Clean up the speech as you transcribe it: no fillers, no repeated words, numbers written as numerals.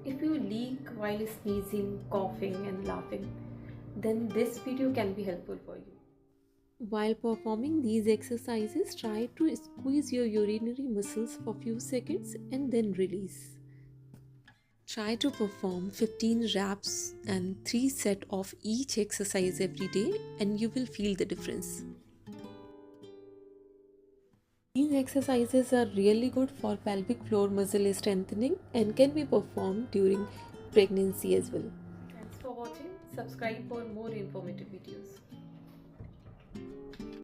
If you leak while sneezing, coughing, and laughing, then this video can be helpful for you. While performing these exercises, try to squeeze your urinary muscles for few seconds and then release. Try to perform 15 reps and 3 sets of each exercise every day, and you will feel the difference. These exercises are really good for pelvic floor muscle strengthening and can be performed during pregnancy as well. Thanks for watching. Subscribe for more informative videos.